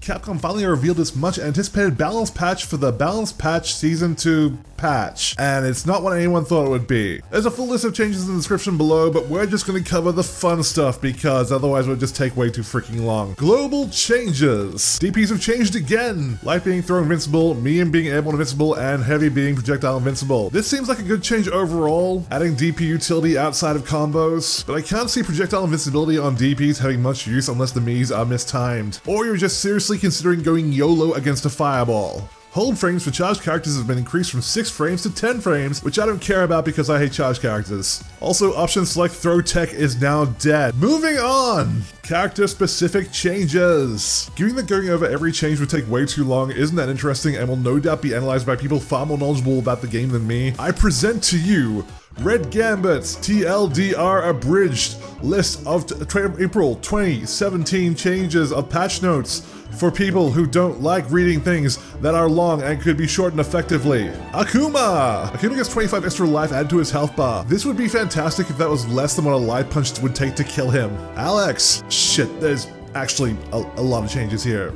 Capcom finally revealed its much anticipated balance patch for the Balance Patch Season 2 patch, and it's not what anyone thought it would be. There's a full list of changes in the description below, but we're just going to cover the fun stuff because otherwise it would just take way too freaking long. Global changes. DPs have changed again. Light being throw invincible, medium being airborne invincible, and heavy being projectile invincible. This seems like a good change overall, adding DP utility outside of combos, but I can't see projectile invincibility on DPs having much use unless the Miis are mistimed, or you're just seriously considering going YOLO against a fireball. Hold frames for charged characters have been increased from 6 frames to 10 frames, which I don't care about because I hate charged characters. Also, option select throw tech is now dead. Moving on! Character specific changes. Given that going over every change would take way too long isn't that interesting and will no doubt be analyzed by people far more knowledgeable about the game than me, I present to you Red Gambit's TLDR abridged list of April 2017 changes of patch notes for people who don't like reading things that are long and could be shortened effectively. Akuma! Akuma gets 25 extra life added to his health bar. This would be fantastic if that was less than what a light punch would take to kill him. Alex! Shit, there's actually a lot of changes here.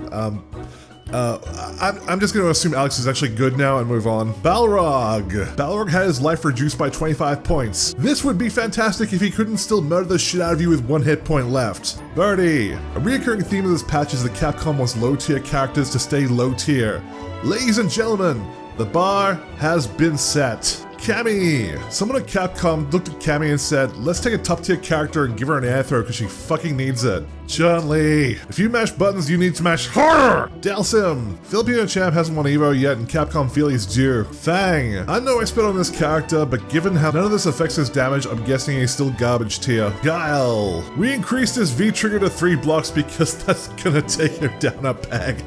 I'm just gonna assume Alex is actually good now and move on. Balrog! Balrog had his life reduced by 25 points. This would be fantastic if he couldn't still murder the shit out of you with 1 hit point left. Birdie! A recurring theme of this patch is that Capcom wants low tier characters to stay low tier. Ladies and gentlemen, the bar has been set. Cammy! Someone at Capcom looked at Cammy and said, let's take a top tier character and give her an air throw because she fucking needs it. Chun-Li! If you mash buttons, you need to mash harder! Dalsim! Filipino champ hasn't won Evo yet and Capcom feel he's due. Fang! I'm no expert on this character, but given how none of this affects his damage, I'm guessing he's still garbage tier. Guile! We increased his V trigger to 3 blocks because that's gonna take him down a peg.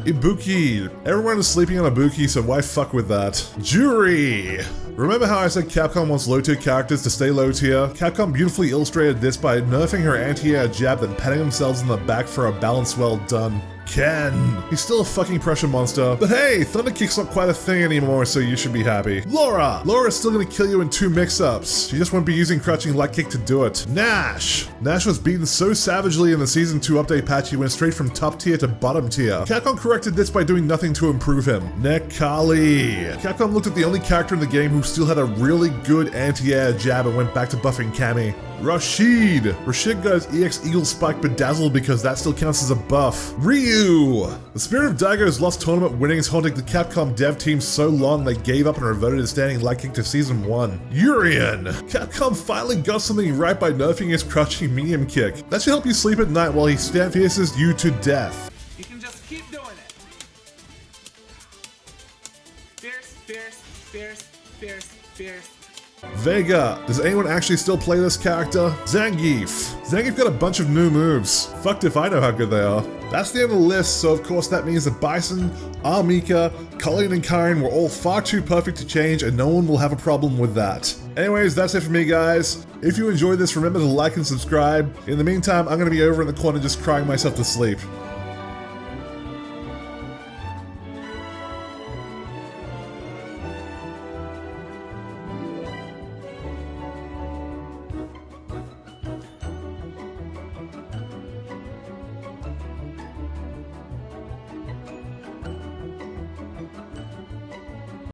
Ibuki. Everyone is sleeping on Ibuki, so why fuck with that? Juri. Remember how I said Capcom wants low tier characters to stay low tier? Capcom beautifully illustrated this by nerfing her anti-air jab and patting themselves in the back for a balance well done. Ken. He's still a fucking pressure monster. But hey, Thunder Kick's not quite a thing anymore, so you should be happy. Laura. Laura's still gonna kill you in 2 mix-ups. She just won't be using crouching light kick to do it. Nash. Nash was beaten so savagely in the Season 2 update patch he went straight from top tier to bottom tier. Capcom corrected this by doing nothing to improve him. Nekali. Capcom looked at the only character in the game who still had a really good anti-air jab and went back to buffing Cammy. Rashid. Rashid got his EX Eagle Spike bedazzled because that still counts as a buff. Ryu. The Spirit of Daigo's lost tournament winnings haunted the Capcom dev team so long they gave up and reverted to standing light kick to Season 1. Urien. Capcom finally got something right by nerfing his crouching medium kick. That should help you sleep at night while he pierces you to death. You can just keep doing it. Fierce, fierce, fierce, fierce, fierce. Vega. Does anyone actually still play this character? Zangief. Zangief got a bunch of new moves. Fucked if I know how good they are. That's the end of the list, so of course that means that Bison, Armika, Colleen and Karen were all far too perfect to change and no one will have a problem with that. Anyways, that's it for me guys. If you enjoyed this, remember to like and subscribe. In the meantime, I'm gonna be over in the corner just crying myself to sleep.